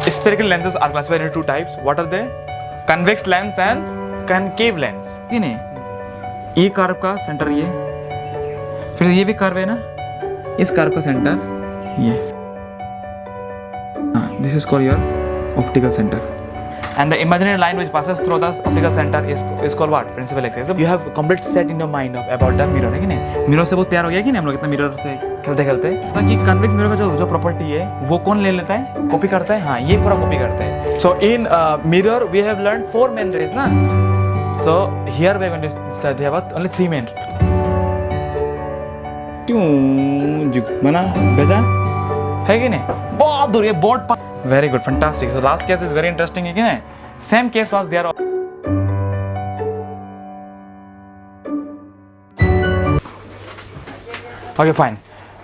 Spherical lenses are classified into two types. What are they? Convex lens and concave lens. ये नहीं, ये curve का centre ये, फिर ये भी कर्व है ना, इस कर्व का सेंटर ये. This is called your optical center. And the imaginary line which passes through the optical center is called what? Principal axis. So you have complete set in your mind of about the mirror है कि नहीं? Mirror से बहुत प्यार हो गया कि नहीं हम लोग इतना मिरर से खेलते खेलते. ताकि कन्वेक्स मिरर का जो प्रॉपर्टी है वो कौन ले लेता है? कॉपी करता है. हाँ, ये पूरा कॉपी करता है. So in mirror we have learned 4 main rays ना. So here we are going to study about only 3 main. क्यों जुक मना भेजा है कि नहीं? बहुत दूर ये board. Very good, fantastic. So last case is very interesting again. Same case was there. Okay, fine.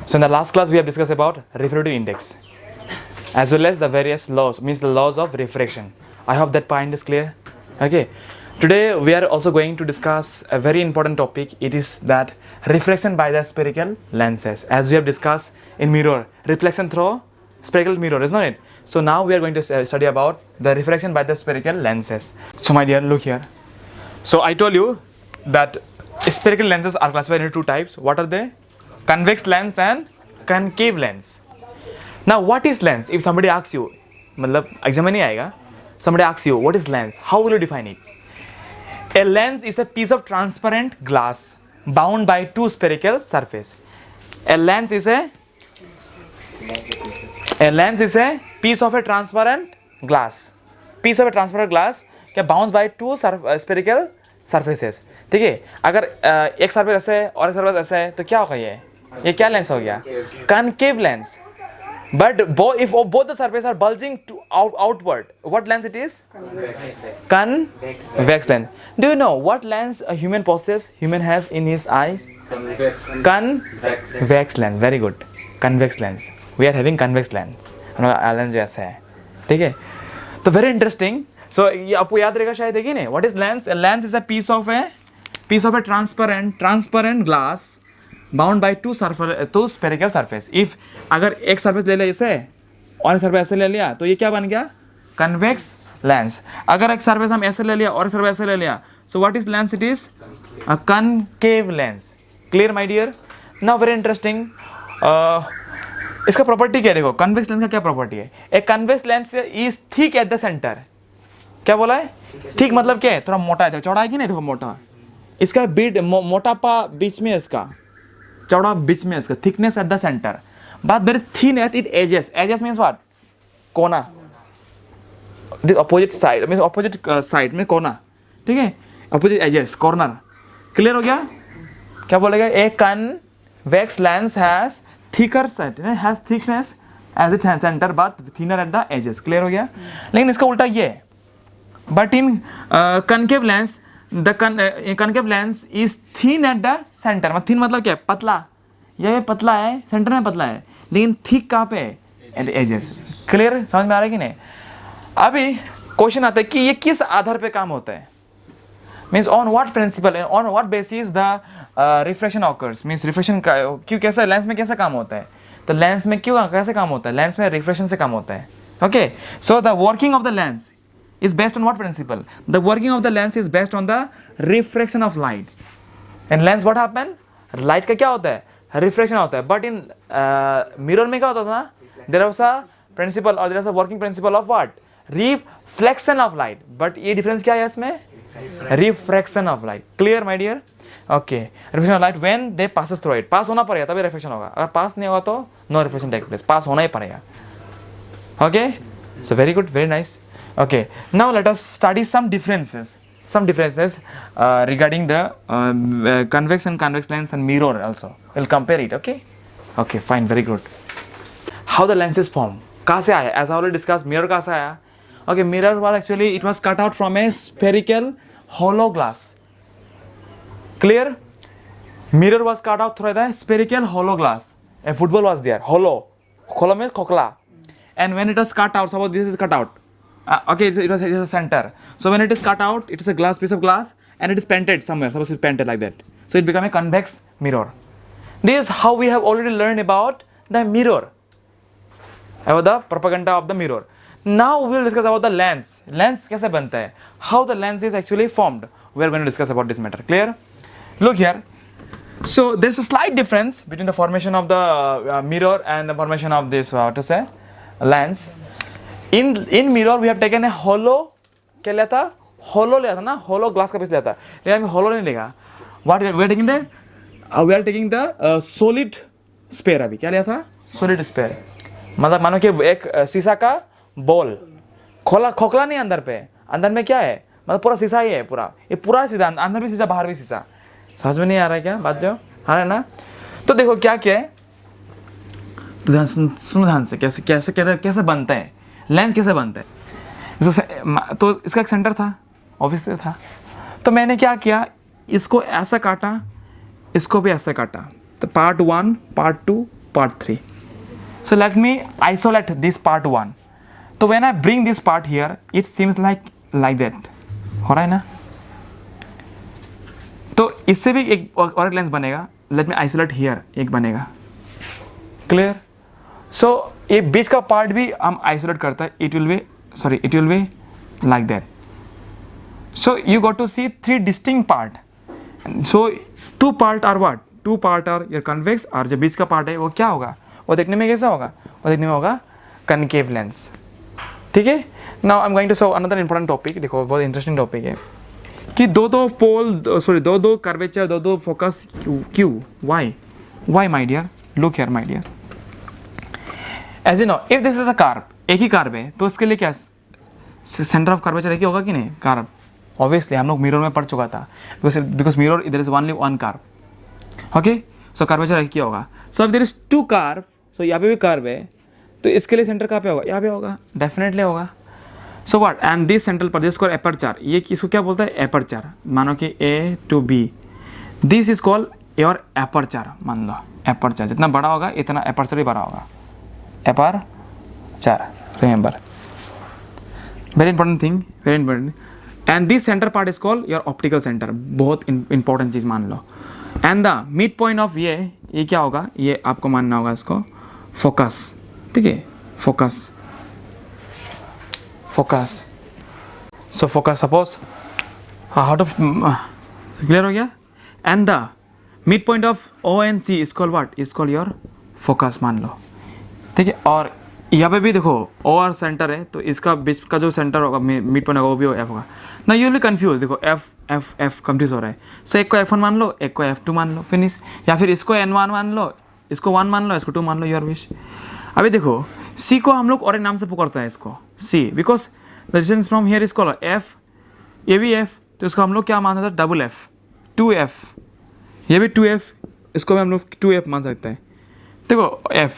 So in the last class we have discussed about refractive index as well as the various laws, means the laws of refraction. I hope that point is clear. Okay. Today we are also going to discuss a very important topic. It is that refraction by the spherical lenses. As we have discussed in mirror, reflection through spherical mirror, is not it? So now we are going to study about the refraction by the spherical lenses. So my dear, look here. So I told you that spherical lenses are classified into two types. What are they? Convex lens and concave lens. Now what is lens? If somebody asks you, मतलब exam में नहीं आएगा. Somebody asks you, what is lens? How will you define it? A lens is a piece of transparent glass bound by two spherical surfaces. A lens is a piece of a transparent glass. Piece of a transparent glass क्या bound by two spherical surfaces. ठीक है, अगर एक surface ऐसे है और एक surface ऐसे है तो क्या होगा ये क्या लेंस हो गया? Concave lens. But if both the surfaces are bulging outward, what lens it is? Convex lens. Do you know what lens a human possesses? Human has in his eyes? Convex lens. Very good. Convex lens. We are having convex lens. Lens जैसा है, ठीक है. तो very interesting. सो ये आपको याद रहेगा शायद है कि नहीं. What is lens? Lens is a piece of a transparent glass bound by two spherical surface. If अगर एक सरफेस ले लिया इसे और एक सरफेस ऐसे ले लिया तो ये क्या बन गया? Convex lens. अगर एक सरफेस हम ऐसे ले लिया और एक सरफेस ऐसे ले लिया, so what is lens? It is a concave lens. Clear my dear? Now very interesting. इसका प्रॉपर्टी क्या देखो, कन्वेक्स लेंस का क्या प्रॉपर्टी है? एक convex lens is thick at the centre. क्या बोला है? थिक मतलब क्या है? थोड़ा मोटा है. चौड़ा है कि नहीं? देखो मोटा. इसका बीट मोटापा बीच में, इसका चौड़ा बीच में, इसका thickness at the centre. But there is thin at it edges. Edges means what? कोना. This opposite side means opposite side में कोना. ठीक है, अपोजिट एजेस, कॉर्नर. क्लियर हो गया? क्या बोलेगा? ए convex lens has thicker set, has thickness as its center but thinner at the edges. Clear हो गया? लेकिन इसका उल्टा ये है. But in concave lens, the concave lens is thin at the center. मतलब thin मतलब क्या है? पतला. ये पतला है, सेंटर में पतला है, लेकिन thick कहाँ पे है? At the edges. क्लियर? समझ में आ रहा है कि नहीं? अभी क्वेश्चन आता है कि ये किस आधार पे काम होता है? Means on what principle and on what basis the refraction occurs. Means refraction क्यों कैसा लेंस में कैसा काम होता है? तो लेंस में क्यों कैसे काम होता है? लेंस में रिफ्रैक्शन से काम होता है. Okay, so the working of the lens is based on what principle? The working of the lens is based on the refraction of light. And lens what happen? Light का क्या होता है? Refraction होता है. But in mirror में क्या होता था? There was a principle or there was a working principle of what? Reflection of light. But ये difference क्या है इसमें? Refraction of light. Clear my dear? Okay. Refraction of light when they passes through it. पास होना पड़ेगा तभी refraction होगा. अगर पास नहीं होगा तो no refraction take place. पास होना ही पड़ेगा. Okay? So very good, very nice. Okay. Now let us study some differences. Regarding the convex and convex lens and mirror also. We'll compare it. Okay? Okay. Fine. Very good. How the lenses form? कहाँ से आया? As I already discussed, mirror कहाँ से आया? Okay. Mirror was actually it was cut out from a spherical hollow glass. Clear? Mirror was cut out through the spherical hollow glass. A football was there. Hollow. Hollow means khokla. And when it was cut out, suppose this is cut out. Okay, it is a center. So when it is cut out, it is a piece of glass, and it is painted somewhere. Suppose it's painted like that. So it becomes a convex mirror. This is how we have already learned about the mirror, about the propaganda of the mirror. Now we will discuss about the lens. Lens कैसे बनता है, how the lens is actually formed, we are going to discuss about this matter. Clear? Look here. So there's a slight difference between the formation of the mirror and the formation of this what to say lens. In mirror we have taken a hollow, क्या लिया था, hollow लिया था ना, hollow glass का piece लिया था, लेकिन हमें hollow नहीं लेगा. What we are taking the we are taking the solid sphere. अभी क्या लिया था, solid sphere. मतलब मानो कि एक शीशा का बॉल, खोखला नहीं अंदर पे, अंदर में क्या है, मतलब पूरा शीशा ही है, पूरा ये पूरा सीधा, अंदर भी शीशा बाहर भी शीशा. समझ में नहीं आ रहा है क्या बात, जो आ रहा है ना. तो देखो क्या क्या है, तो ध्यान सुनो ध्यान से, कैसे कैसे कैसे बनता है लेंस, कैसे बनता है. तो इसका एक सेंटर था, ऑब्वियसली था. तो मैंने क्या किया, इसको ऐसा काटा, इसको भी ऐसा काटा. तो part 1, part 2, part 3. So let me isolate this part 1. तो when I bring this part here, it seems like that. हो रहा है ना. तो इससे भी एक और एक लेंस बनेगा. लेट मी आइसोलेट हियर, एक बनेगा. क्लियर? सो ये बीच का पार्ट भी हम आइसोलेट करता है. It will be like that. So you got to see 3 distinct part. So 2 part are what, 2 part are your convex, और जो बीच का पार्ट है वो क्या होगा, वो देखने में कैसा होगा, वो देखने में होगा कनकेव लेंस. ठीक है. Now I am going to show another important topic. देखो बहुत इंटरेस्टिंग टॉपिक है कि दो कर्वेचर, दो फोकस, क्यों, why my dear. Look here my dear, as you know, if this is a curve, एक ही कार्व है, तो इसके लिए क्या सेंटर ऑफ कर्वेचर एक ही होगा कि नहीं, कार्व. ऑब्वियसली हम लोग मिरर में पढ़ चुका था, बिकॉज मिरर इधर is only one curve. Okay. So curvature एक ही होगा. So if there is 2 curve, so यहाँ पे भी कार्व है, तो इसके लिए सेंटर कहाँ पे होगा, यहाँ पे होगा, डेफिनेटली होगा. So what, and this central पर दिस कॉल्ड एपर्चर. ये किसको क्या बोलता है, एपर्चर. मानो कि A to B, this is called your aperture. मान लो एपर्चर जितना बड़ा होगा इतना एपर्चर भी बड़ा होगा. Aperture, remember, very important thing, very important. And this centre part is called your optical centre. बहुत इंपॉर्टेंट चीज़ मान लो. And the mid point of ये क्या होगा, ये आपको मानना होगा इसको फोकस. ठीक है, focus. So focus, suppose out of clear हो गया. And the midpoint of O and C is called what? Is called your focus. मान लो. ठीक है. और यहाँ पे भी देखो O और सेंटर है, तो इसका बीच का जो सेंटर होगा, मिड पॉइंट होगा, वो भी F होगा ना. You will confuse. देखो F कंफ्यूज हो रहा है. सो एक को F1 मान लो, एक को F2 मान लो, फिनिश. या फिर इसको N1 मान लो, इसको 1 मान लो, इसको 2 मान लो, योर विश. अभी देखो C को हम लोग और एक नाम से पुकारते हैं, इसको C, because the distance from here is called F. ये भी F, तो इसको हम लोग क्या मान सकते हैं, डबल F, 2F. ये भी 2F, इसको भी हम लोग 2F मान सकते हैं. देखो F,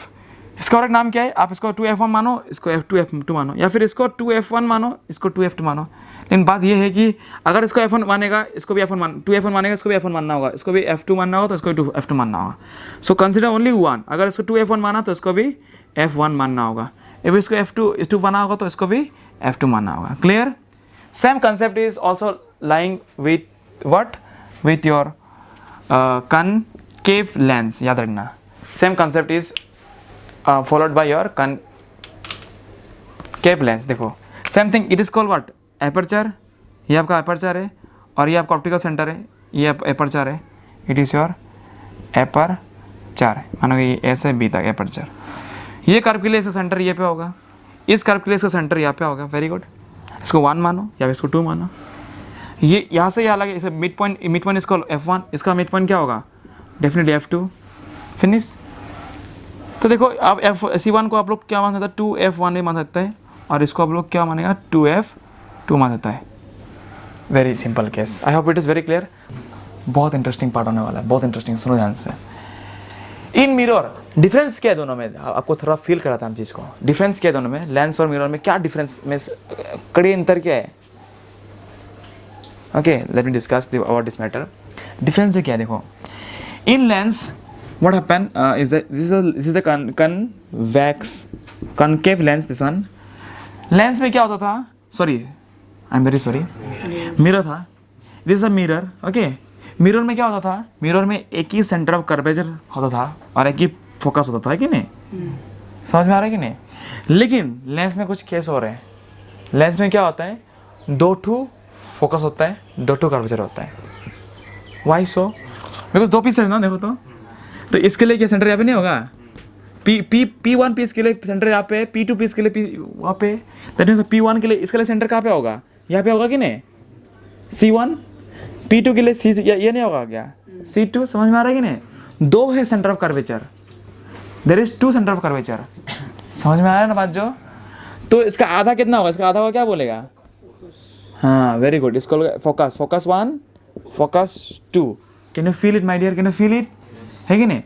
इसका और एक नाम क्या है, आप इसको 2F1 मानो, इसको F2 मानो, या फिर इसको 2F1 मानो, इसको 2F2 मानो. लेकिन बात ये है कि अगर इसको F1 मानेगा, इसको भी F1 2F1 मानेगा, इसको भी F1 मानना होगा, इसको भी F2 मानना होगा, तो इसको भी F2 मानना होगा. So consider only 1. अगर इसको 2F1 माना तो इसको भी F1 मानना होगा. if इसको F2 माना होगा तो इसको भी F2 मानना होगा. Clear? Same concept is also lying with what, with your concave lens. याद रखना, same concept is followed by your concave lens. देखो same thing, it is called what, aperture. ये आपका एपर्चर है, और ये आपका ऑप्टिकल सेंटर है, ये एपर्चर है. It is your aperture. मानो कि ए से बी तक एपर्चर. ये कर्व के लिए इसका सेंटर ये पे होगा, इस कर्व के लिए इसका सेंटर यहाँ पे होगा. Very good. इसको 1 मानो या इसको 2 मानो. ये यहाँ से यहाँ लगे, इसे मिड पॉइंट इसको F1, इसका मिड पॉइंट क्या होगा, डेफिनेटली F2. फिनिश. तो देखो अब C1 को आप लोग क्या मान सकते हैं, 2F1 भी मान सकते हैं, और इसको आप लोग क्या मानेगा, 2F2 मान सकता है. Very simple case. I hope it is very clear. बहुत इंटरेस्टिंग पार्ट होने वाला है, बहुत इंटरेस्टिंग. सुनो ध्यान से. इन मिरर डिफरेंस क्या है दोनों में, आपको थोड़ा फील कराता हूँ चीज़ को. डिफरेंस क्या है दोनों में, लेंस और मिरर में क्या डिफरेंस में कड़ी अंतर क्या है. Okay, let me discuss about this matter. Difference जो क्या है, देखो इन lens what happen is that this is the concave lens. this one lens में क्या होता था, sorry I'm very sorry, mirror था. this is a mirror. okay, mirror में क्या होता था, मिरर में एक ही सेंटर ऑफ कर्वेचर होता था और एक ही फोकस होता था, है कि नहीं. समझ में आ रहा है कि नहीं. लेकिन लेंस में कुछ केस हो रहे हैं। लेंस में क्या होता है, 2 फोकस होता है, 2 कर्वेचर होता है। Y so? बिकॉज 2 पीस है ना, देखो तो इसके लिए क्या सेंटर यहाँ पे नहीं होगा? P1 पीस के लिए सेंटर यहाँ पे, P2 पीस के लिए वहाँ पे, P1 के लिए इसके लिए सेंटर कहाँ पे होगा? यहाँ पे होगा कि नहीं? C1 P2 के लिए C ये नहीं होगा क्या? C2 समझ में आ रहा है कि नहीं? 2 है centre of curvature, there is 2 centre of curvature. समझ में आ रहा है ना बात जो? तो इसका आधा कितना होगा? इसका आधा होगा क्या बोलेगा? हाँ, वेरी गुड। इसको focus, focus 1, focus 2। Can you feel it my dear? Can you feel it? है कि नहीं?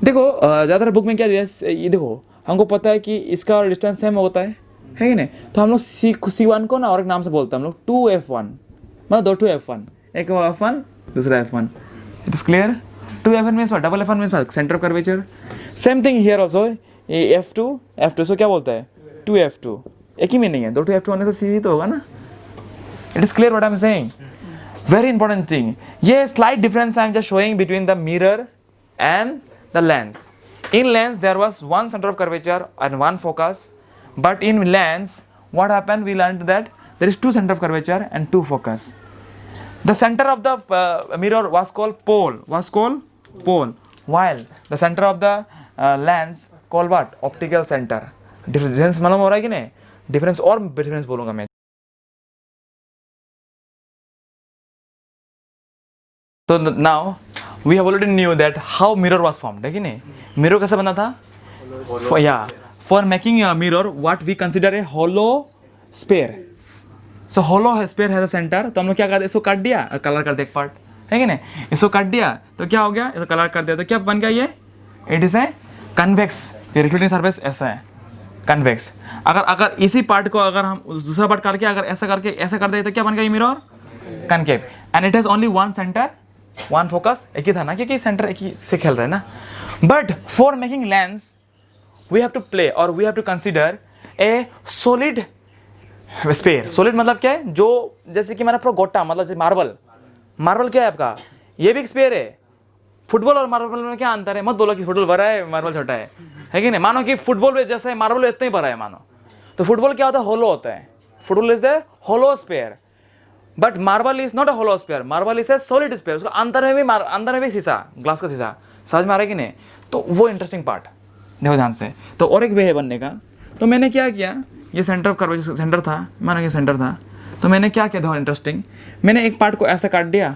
देखो ज़्यादातर बुक में क्या दिया है, ये देखो हमको पता है कि इसका डिस्टेंस सेम होता है कि नहीं? तो हम लोग C1 को ना और एक नाम से बोलते हैं हम लोग 2F1, मतलब 2F1, एक F1 दूसरा F1। It is clear? 2F1 means what? Double F1 means centre of curvature. Same thing here also, ये F2 सो क्या बोलता है? 2F2, एक ही मीनिंग है। 2F2 होने से C तो होगा ना। It is clear what I am saying? Very important thing, ये slight difference I am just showing between the mirror and the lens. In lens there was 1 center of curvature and 1 focus, but in lens what happened, we learned that there is 2 center of curvature and 2 focus. The center of the mirror was called pole, while the center of the lens called what? Optical center. Difference मालूम हो रहा है कि नहीं? Difference और difference बोलूँगा मैं। So now we have already knew that how mirror was formed, है कि नहीं? Mirror कैसे बना था? For making a mirror, what we consider a hollow sphere. So hollow sphere has a center. तो हम लोग क्या करते हैं? इसको काट दिया और कलर कर दिया एक पार्ट, है कि नहीं? इसको काट दिया तो क्या हो गया? इसको कलर कर दिया तो क्या बन गया ये? It is a convex. ये रिफ्लेक्टिंग सरफेस ऐसा है, कन्वेक्स। अगर इसी पार्ट को अगर हम दूसरा पार्ट करके अगर ऐसा करके ऐसा कर दे तो क्या बन गया ये mirror? Concave. And it has only 1 centre, 1 focus. एक ही था ना, क्योंकि सेंटर एक ही से खेल रहे हैं ना। But for making lens we have to play और we have to consider a solid sphere. Solid मतलब क्या है? जो जैसे कि मैंने पूरा गोटा, मतलब जैसे मार्बल क्या है आपका? ये भी एक स्पेयर है। फुटबॉल और मार्बल में क्या अंतर है? मत बोलो कि फुटबॉल बड़ा है मार्बल छोटा है कि नहीं? मानो कि फुटबॉल जैसा है, मार्बल इतना ही बड़ा है मानो। तो फुटबॉल क्या होता है? होलो होता है। Football is the hollow sphere, but marble is not a hollow sphere, marble is a solid sphere. उसका अंदर में भी शीशा, ग्लास का शीशा। समझ में आ रहा है कि नहीं? तो वो इंटरेस्टिंग पार्ट देखो ध्यान से। तो और एक वे है बनने का। तो मैंने क्या किया, ये सेंटर ऑफ कर्वेचर सेंटर था, माना कि सेंटर था, तो मैंने क्या किया देखो इंटरेस्टिंग। मैंने एक पार्ट को ऐसा काट दिया,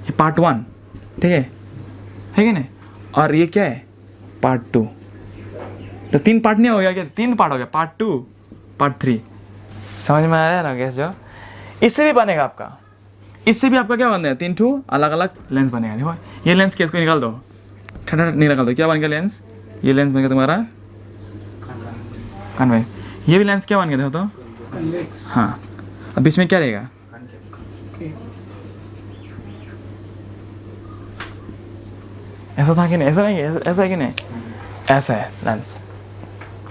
ये पार्ट 1, ठीक है कि नहीं? और ये क्या है? पार्ट 2। तो 3 पार्ट नहीं हो गया क्या? 3 पार्ट हो गया, पार्ट 2, पार्ट 3। समझ में आया ना गैस? जो इससे भी बनेगा आपका, इससे भी आपका क्या बन है? 3 अलग अलग लेंस बनेगा। देखो ये लेंस के इसको निकाल दो, ठंडा निकाल दो, क्या बन गया लेंस? ये लेंस बन गया तुम्हारा कन्वेक्स। ये भी लेंस क्या बन गया देखो तो? हाँ, अब बीच में क्या रहेगा? ऐसा था कि नहीं? ऐसा नहीं, ऐसा है कि नहीं? ऐसा है लेंस।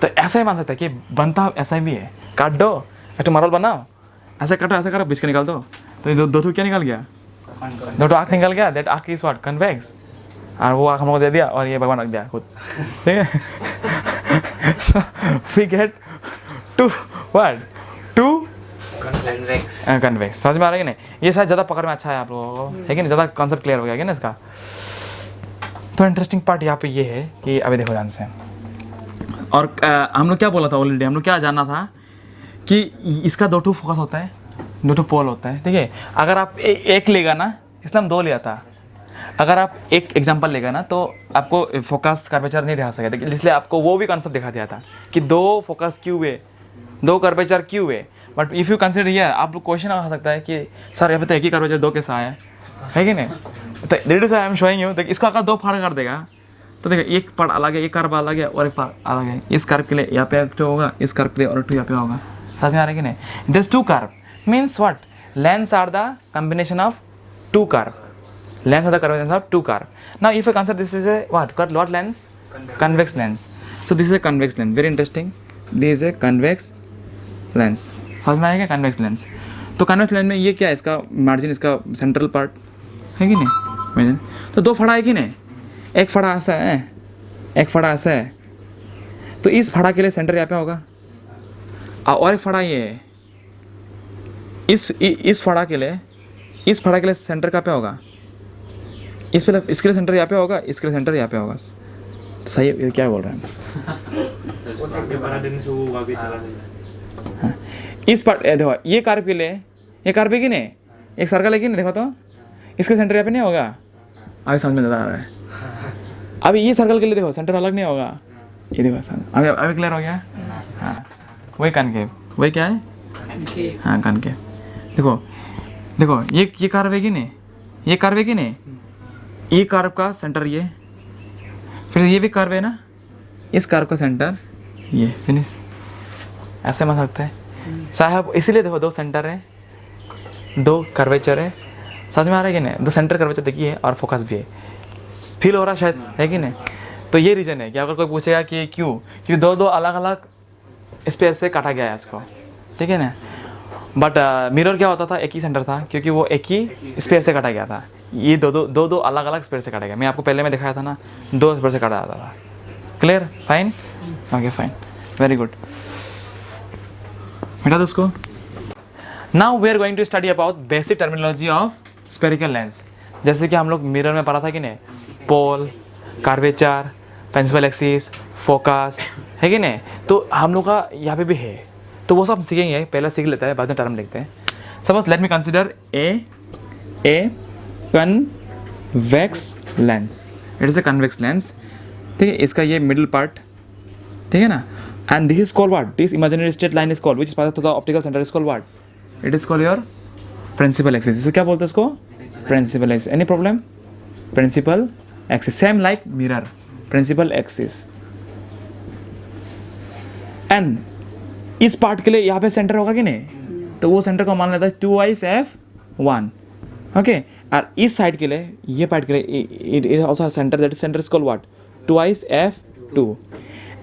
तो ऐसा ही बन सकता है कि बनता ऐसा भी है। काट दो, एक मार्बल बनाओ, ऐसा काटो, ऐसा काटो, बीच के निकाल दो, तो ये दो क्या निकल गया? 2 आँख निकल गया। दैट आँख इज व्हाट? कन्वेक्स। और वो आँख हम लोग दे दिया और ये भगवान रख दिया खुद, ठीक है? So we get 2 convex. समझ में आ रहा है कि नहीं? ये शायद ज़्यादा पकड़ में अच्छा है आप लोगों को, है कि नहीं? ज़्यादा कॉन्सेप्ट क्लियर हो गया कि ना इसका? तो इंटरेस्टिंग पार्ट यहाँ पे ये है कि अभी देखो ध्यान से। और हम लोग क्या बोला था ऑलरेडी? हम लोग क्या जानना था कि इसका 2 फोकस होता है, 2 पोल होता है, ठीक है? अगर आप एक लेगा ना, इसलिए हम 2 लिया था। अगर आप एक एग्जांपल लेगा ना तो आपको फोकस कर्वेचर नहीं दिखा सके, इसलिए आपको वो भी कॉन्सेप्ट दिखा दिया था कि 2 फोकस क्यों हुए, 2 कर्वेचर क्यों हुए। But if you consider here, आप लोग क्वेश्चन आ सकता है कि सर यहाँ पे तो एक ही कर्वेचर 2 कैसा आया है कि नहीं? तो that is I am showing you. इसको अगर 2 फाड़ कर देगा तो देखो एक पार्ट अलग है, एक कर्व अलग है और एक पार्ट अलग है। इस कर्व के लिए यहाँ पे 2 होगा, इस कर्व के लिए और 2 यहाँ पे होगा। समझ में आ रहा है कि नहीं? This 2 curve means what? Lens are the combination of 2 curve. Lens are the combination of 2 curve. Now if I consider this is a what lens? Convex lens. So this is a convex lens. Very interesting. This is a convex lens. समझ में आएगा? convex lens. तो convex lens में ये क्या है? इसका margin, इसका सेंट्रल पार्ट है कि नहीं? तो 2 फड़ा है कि नहीं? एक फड़ा ऐसा है, एक फड़ा ऐसा है। तो इस फाड़ा के लिए सेंटर यहाँ पे होगा, और एक फाड़ा ये है, इस फाड़ा के लिए सेंटर कहाँ पे होगा, इसके लिए सेंटर यहाँ पे होगा, इसके लिए सेंटर यहाँ पे होगा। सही है, क्या बोल रहे हैं? हाँ, इस पार्ट देखो, ये कार्व के लिए, ये कार्व है कि नहीं, एक सर्कल है कि नहीं, देखो तो इसके सेंटर यहाँ पे नहीं होगा। अभी समझ में आ रहा है? अभी ये सर्कल के लिए देखो सेंटर अलग नहीं होगा, ये देखो अभी क्लियर हो गया। हाँ, वही कनकेव, वही क्या है? हाँ, कनकेव। देखो ये कार्व है कि नहीं, ये कार्व है कि नहीं, ये कार्व का सेंटर ये, फिर ये भी कर्व है ना, इस कर्व का सेंटर ये, फिनिश। ऐसे मान सकते हैं साहब, इसीलिए देखो 2 सेंटर है, 2 कर्वेचर है, समझ में आ रहा है कि नहीं? 2 सेंटर कर्वेचर देखिए और फोकस भी है, फील हो रहा है शायद, है कि नहीं? तो ये रीज़न है कि अगर कोई पूछेगा कि क्यों, क्योंकि 2 अलग अलग स्पेस से काटा गया है इसको, ठीक है ना। बट मिरर क्या होता था, एक ही सेंटर था, क्योंकि वो एक ही स्पेस से काटा गया था। ये दो अलग अलग स्पेस से काटा गया। मैं आपको पहले में दिखाया था ना, 2 स्पेस से काटा जाता था। Clear? Fine, okay fine, very good. मिटा दो उसको। Now we are going to study about basic terminology of spherical lens. जैसे कि हम लोग मिरर में पढ़ा था कि नहीं, पोल, कर्वेचर, प्रिंसिपल एक्सिस, फोकस, है कि नहीं? तो हम लोग का यहाँ पे भी है, तो वो सब सीखेंगे, पहले सीख लेते हैं, बाद में टर्म लिखते हैं। Suppose let me consider a convex lens, it is a convex lens, ठीक है। इसका ये मिडिल पार्ट, ठीक है ना, and this is called what, this imaginary straight line is called which is pass through the optical centre is called what, it is called your principal axis. इसको क्या बोलते हैं इसको? Principal axis. Any problem? Principal axis, same like mirror, principal axis. And इस part के लिए यहाँ पे सेंटर होगा कि नहीं, तो वो सेंटर को मान लेता है 2F1, ओके। और इस साइड के लिए, ये पार्ट के लिए, it is also centre, that centre is called what, 2F2,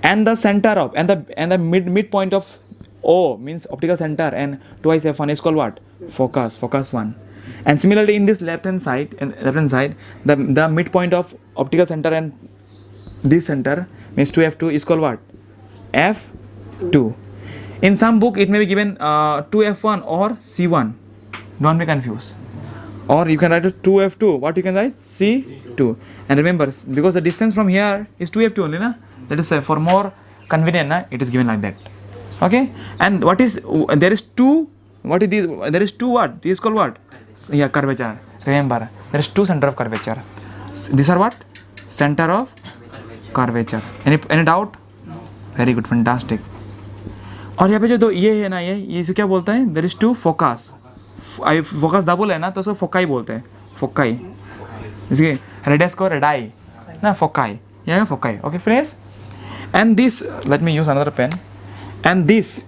and the center of and the mid point of O means optical center, and 2F1 is called what, focus 1. And similarly in this left hand side, the midpoint of optical center and this center means 2F2 is called what, F2. In some book it may be given 2F1 or C1, don't be confused, or you can write it 2F2, what you can write, C2. And remember, because the distance from here is 2F2 only na, that is for more convenient na, it is given like that, okay. And what is, there is two, what is this, there is two, what this is called what, yeah, curvature. Remember, there is 2 center of curvature, these are what, center of curvature. Any doubt? Very good, fantastic. और यहाँ पे जो 2 ये है ना, ये इसे क्या बोलते हैं, there is 2 focus, focus double है ना, तो उसको फोकाई बोलते हैं, फोकाई। इसके रेडियस को रेडाई ना, फोकाई, ये foci, okay friends. And this, let me use another pen, and this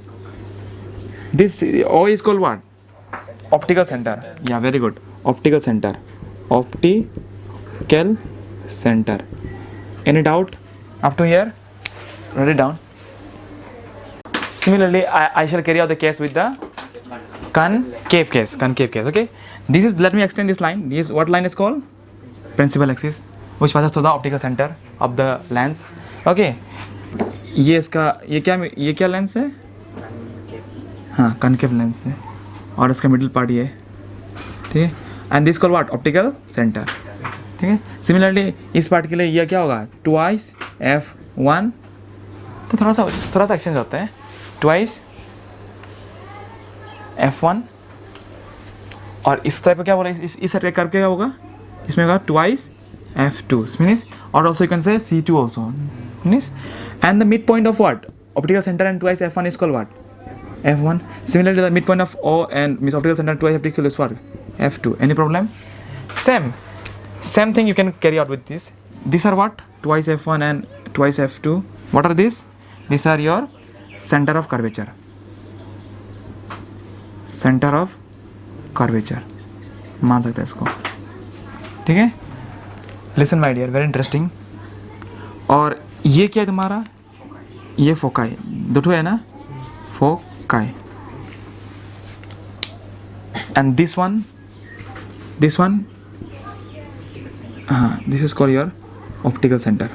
O is called what, optical center, yeah, very good, optical center. Any doubt up to here? Write it down. Similarly, I shall carry out the case with the concave case, okay. This is, let me extend this line, this what line is called, principal axis, which passes through the optical center of the lens, okay. ये इसका, ये क्या lens है, हाँ, concave lens है, और इसका middle part ये, ठीक है। And this called what, optical centre, ठीक है। सिमिलरली इस पार्ट के लिए ये क्या होगा, 2F1, तो थोड़ा सा एक्सचेंज होता है, 2F1, और इस तरह पे क्या बोला, इस साइड करके क्या होगा, इसमें होगा 2F2, मीन्स, और also you can say C2 also, means. And the mid point of what, optical centre and 2F1 is called what, F1. Similarly, the midpoint of O and means optical center 2F2 is what, F2. Any problem? Same thing you can carry out with this. These are what, 2F1 and 2F2. What are these? These are your center of curvature. Center of curvature, मान सकते हैं इसको, ठीक है। Listen my dear, very interesting. और ये क्या है तुम्हारा, ये फोकाई, दो ठो है ना, foci. And this one, this is called your optical center.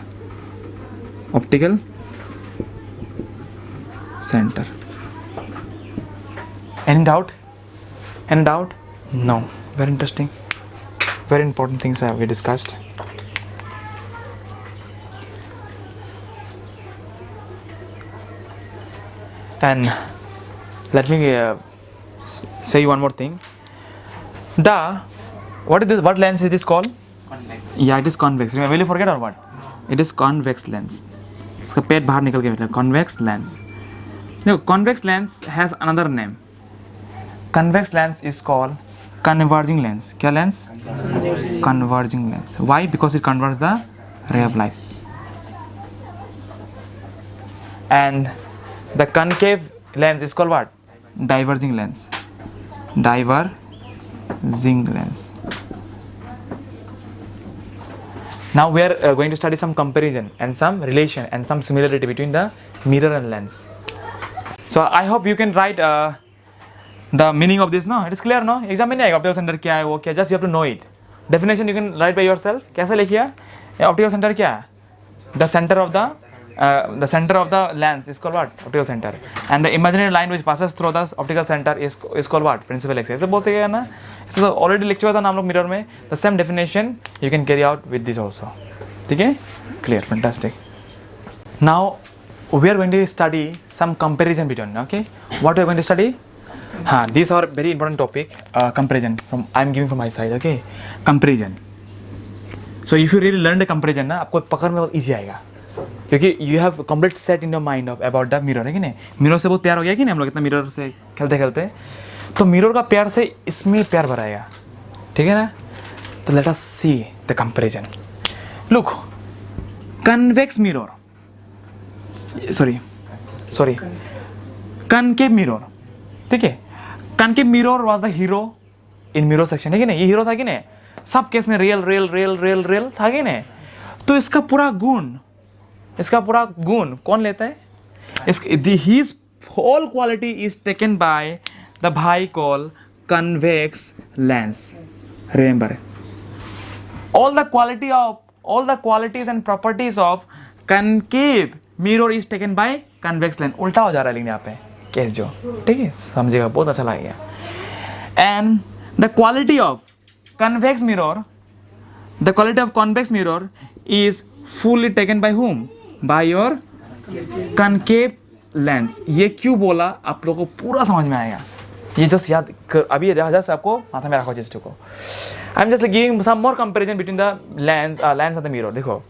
Optical center. Any doubt? Any doubt? No. Very interesting. Very important things have we discussed. And let me say you one more thing. What is this? What lens is this called? Convex. Yeah, it is convex. Will you forget or what? It is convex lens. इसका पेट बाहर निकल के बैठा है. Convex lens. No, convex lens has another name. Convex lens is called converging lens. क्या lens? Converging lens. Why? Because it converts the ray of light. And the concave lens is called what? Diverging lens. Diverging lens. Now we are going to study some comparison and some relation and some similarity between the mirror and lens. So I hope you can write the meaning of this. No, it is clear. No, exam में नहीं आएगा optical center क्या है वो क्या. Just you have to know it. Definition you can write by yourself. कैसे लिखिए? Optical center क्या है? The center of the lens is called what? Optical center. And the imaginary line which passes through the optical center is called what? Principal axis. ऐसे बोल सकेगा ना? ऐसे तो already lecture था ना हम लोग mirror में. The same definition you can carry out with this also. ठीक है? Clear. Fantastic. Now we are going to study some comparison between. Okay? What we are going to study? These are very important topic. Comparison. I am giving from my side. Okay? Comparison. So if you really learn the comparison ना आपको पकड़ में बहुत easy आएगा. क्योंकि you have complete set in your mind of about the mirror है कि नहीं. मिरर से बहुत प्यार हो गया कि नहीं हम लोग इतना मिरर से खेलते खेलते. तो मिरर का प्यार से इसमें प्यार भराएगा. ठीक है ना. तो let us see the comparison. Look, convex mirror. Sorry. Concave mirror. ठीक है. Concave mirror was the hero in mirror section है कि नहीं. ये हीरो था कि नहीं. सब केस में रियल था कि नहीं. तो इसका पूरा गुण कौन लेता है? His whole quality is taken by the bhai called convex lens. Remember, all the qualities and properties of concave mirror is taken by convex lens. उल्टा हो जा रहा है लेकिन यहाँ पे केस जो. ठीक है, समझेगा, बहुत अच्छा लगेगा. And the quality of convex mirror is fully taken by whom? By your concave lens. ये क्यों बोला आप लोगों को पूरा समझ में आएगा. ये जस्ट याद कर अभी जस्ट आपको माथा में रखो चीज़ को. I am just giving some more comparison between the lens and the mirror. देखो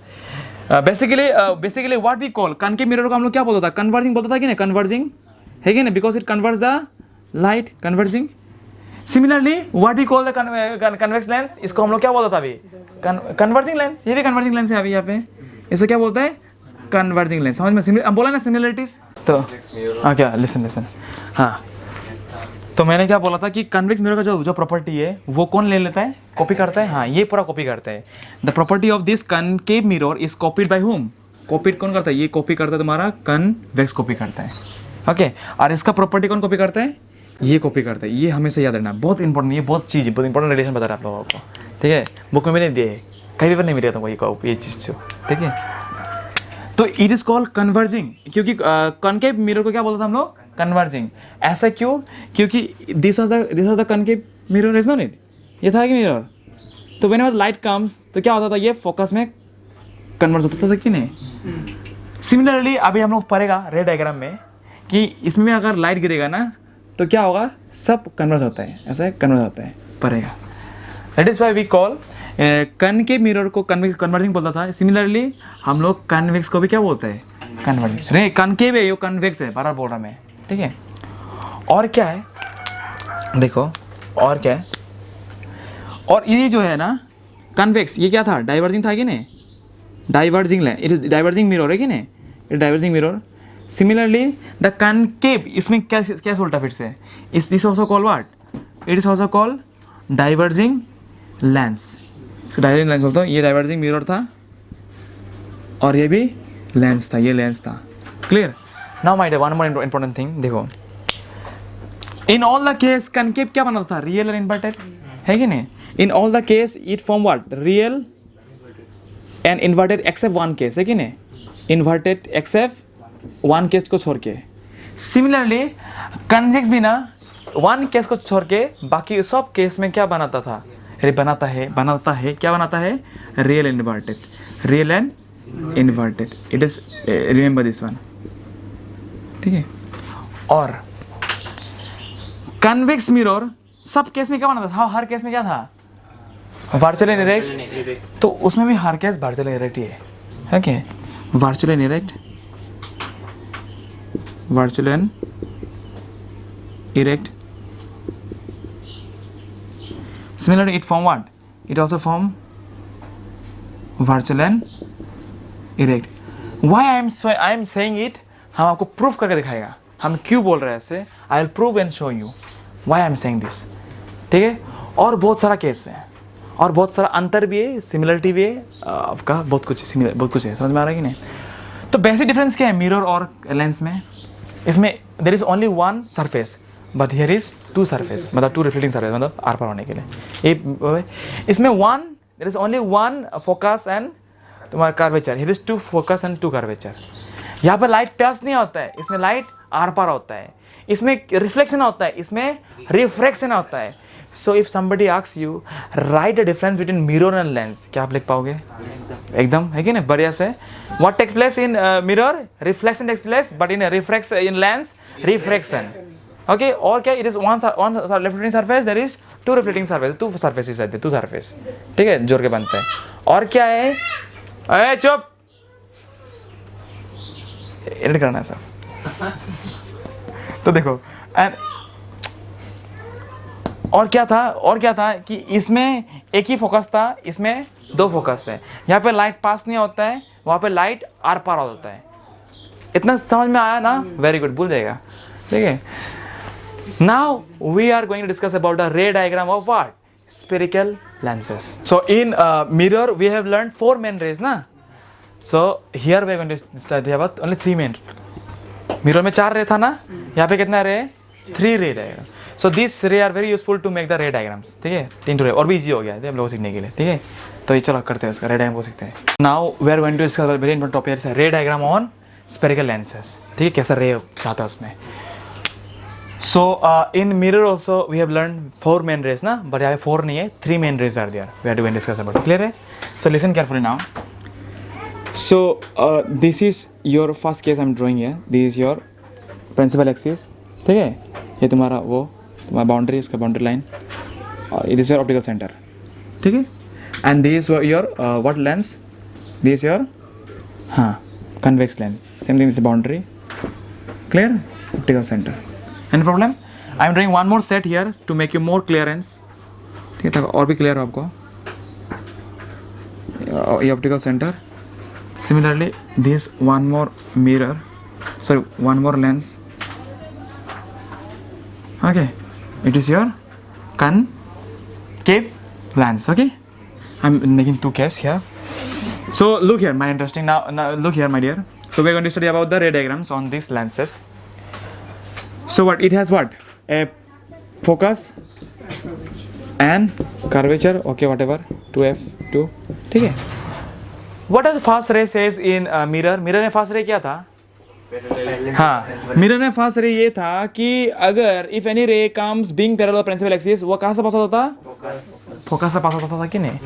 basically what we call concave mirror को हम लोग क्या बोलता था? कन्वर्जिंग बोलता था कि नहीं. कन्वर्जिंग है कि नहीं. Because it converts the light. Converging. Similarly what we call the convex lens, इसको हम लोग क्या बोलता था अभी? Converging lens. ये भी कन्वर्जिंग लेंस है अभी यहाँ पे. इसे क्या बोलते हैं? Converging lens. समझ में बोला ना सिमिलरिटीज. तो क्या लिसन. हाँ, तो मैंने क्या बोला था कि कन्वेक्स मिरर का जो प्रॉपर्टी है वो कौन ले लेता है? कॉपी करता है. हाँ, ये पूरा कॉपी करता है. The property of this concave mirror is copied by whom? Copied कौन करता है? ये कॉपी करता है तुम्हारा कन्वेक्स कॉपी करता है. ओके, और इसका प्रॉपर्टी कौन कॉपी करता है? ये कॉपी करता है. ये हमेशा याद रखना, बहुत इंपॉर्टेंट. ये बहुत इंपॉर्टेंट रिलेशन बता रहा है आप लोगों को. ठीक है, बुक में भी नहीं दिए, कहीं भी नहीं मिला तुमको ये चीज़. ठीक है, तो इट इज कॉल्ड कन्वर्जिंग. क्योंकि कनकेव मिरर को क्या बोलते थे हम लोग? कन्वर्जिंग. ऐसा क्यों? क्योंकि this was the concave mirror, is not it. ये था कि मिरर. तो व्हेनेवर लाइट कम्स तो क्या होता था? ये फोकस में कन्वर्ट होता था कि नहीं. सिमिलरली अभी हम लोग पढ़ेगा रेड डायग्राम में कि इसमें अगर लाइट गिरेगा ना तो क्या होगा? सब कन्वर्ट होता है. ऐसा कन्वर्ट होता है, पढ़ेगा. That is why we call concave mirror को कन्वर्जिंग बोलता था. सिमिलरली हम लोग कन्वेक्स को भी क्या बोलते हैं? कन्वर्जिंग. रे कनकेव है, ये कन्वेक्स है, बार बोल रहा मैं. ठीक है, और क्या है देखो, और क्या है. और ये जो है ना कन्वेक्स, ये क्या था? डाइवर्जिंग था कि नहीं. Diverging lens, it is diverging mirror है कि नहीं. It diverging mirror. Similarly the concave, इसमें क्या उल्टा फिर से? इस this also call what? It is also call diverging lens. Diverging lens बोलता हूँ. ये डाइवर्जिंग मिरर था और ये भी लेंस था. ये लेंस था. Clear. Now my one more important thing. देखो, in all the case concave क्या बनाता था? रियल और इन्वर्टेड है कि नहीं. In all the case it form what? Real and inverted except one case है कि नहीं. इन्वर्टेड एक्सेप्ट वन केस को छोड़ के. सिमिलरली कन्वेक्स भी ना वन केस को छोड़ के बाकी सब केस में क्या बनाता था, बनाता है क्या बनाता है, real and inverted, it is remember this one, ठीक है। और कन्वेक्स मिरर सब केस में क्या बनाता था, हर केस में क्या था, वर्चुअल एंड इरेक्ट, तो उसमें भी हर केस वर्चुअल एंड इरेक्ट ही है, okay. Virtual and erect, virtual and erect, similarly it form what, it also form virtual and erect. Why I am saying it, हम आपको प्रूफ करके दिखाएगा, हम क्यों बोल रहे हैं ऐसे, I will prove and show you why I am saying this, ठीक है। और बहुत सारा केस है और बहुत सारा अंतर भी है, सिमिलरिटी भी है, आपका बहुत कुछ है, समझ में आ रहा है कि नहीं। तो बेसिक डिफरेंस क्या है मिरर और लेंस में, इसमें there is only one surface but here is two surface, मतलब टू रिफ्लेक्टिंग सरफेस, मतलब आर पार होने के लिए। इसमें there is only one focus and तुम्हारा curvature, here is two focus and two curvature. यहाँ पर लाइट पास नहीं होता है, इसमें लाइट आर पार होता है, इसमें रिफ्लेक्शन होता है, इसमें रिफ्रैक्शन होता है। So if somebody asks you right the difference between mirror and lens, क्या आप लिख पाओगे, एकदम है कि नहीं, बढ़िया से। What takes place in mirror, reflection takes place, but in lens refraction, okay. और क्या, it is one reflecting surface, there is two reflecting surface, two surfaces रहते हैं, टू सरफेस, ठीक है, जोड़ के बनते हैं। और क्या है, अरे चुप, एडिट करना है सब। तो देखो एंड और क्या था कि इसमें एक ही फोकस था, इसमें दो फोकस है। यहाँ पे लाइट पास नहीं होता है, वहाँ पे लाइट आर पार होता है। इतना समझ में आया ना, वेरी गुड, भूल जाएगा, ठीक है। Now we are going to discuss about the ray diagram of what, spherical lenses. So in mirror we have learned 4 main rays ना, so here we are going to study about only 3 main. Mirror में 4 रे था ना, यहाँ पे कितना ray, 3 ray diagram. So this ray are very useful to make the ray diagrams, ठीक है, 3 रे और भी इजी हो गया है हम लोग सीखने के लिए, ठीक है। तो ये चलो करते हैं उसका रे डायग्राम को सीखते हैं। Now we are going to discuss very important topic, ray diagram on spherical lenses, ठीक है, कैसा रे आता है उसमें। So in mirror also we have learned 4 main rays ना, but यहाँ पे 4 नहीं है, 3 main rays are there. We are going to discuss about it. Clear है? So listen carefully now. So this is your first case I'm drawing here. This is your principal axis, ठीक है? ये तुम्हारा boundary, इसका boundary line. This is your optical center, ठीक है? And this is your what lens? This is your convex lens. Same thing is boundary. Clear? Optical center. Any problem? I am drawing one more set here to make you more clearance. ठीक है, और भी clear हो आपको। ये optical centre, similarly this one more mirror, sorry one more lens, okay, it is your concave lens, okay. I'm making 2 cases here. So look here, my interesting, now look here my dear. So we are going to study about the ray diagrams on these lenses. So what it has, what a focus and curvature, okay, whatever, 2f2, ठीक है। What does fast ray says in mirror? Mirror में fast ray क्या था, हाँ, mirror में first ray ये था कि अगर if any ray comes being parallel principal axis, वो कहाँ से पास होता था, फोकस से पास होता था कि नहीं,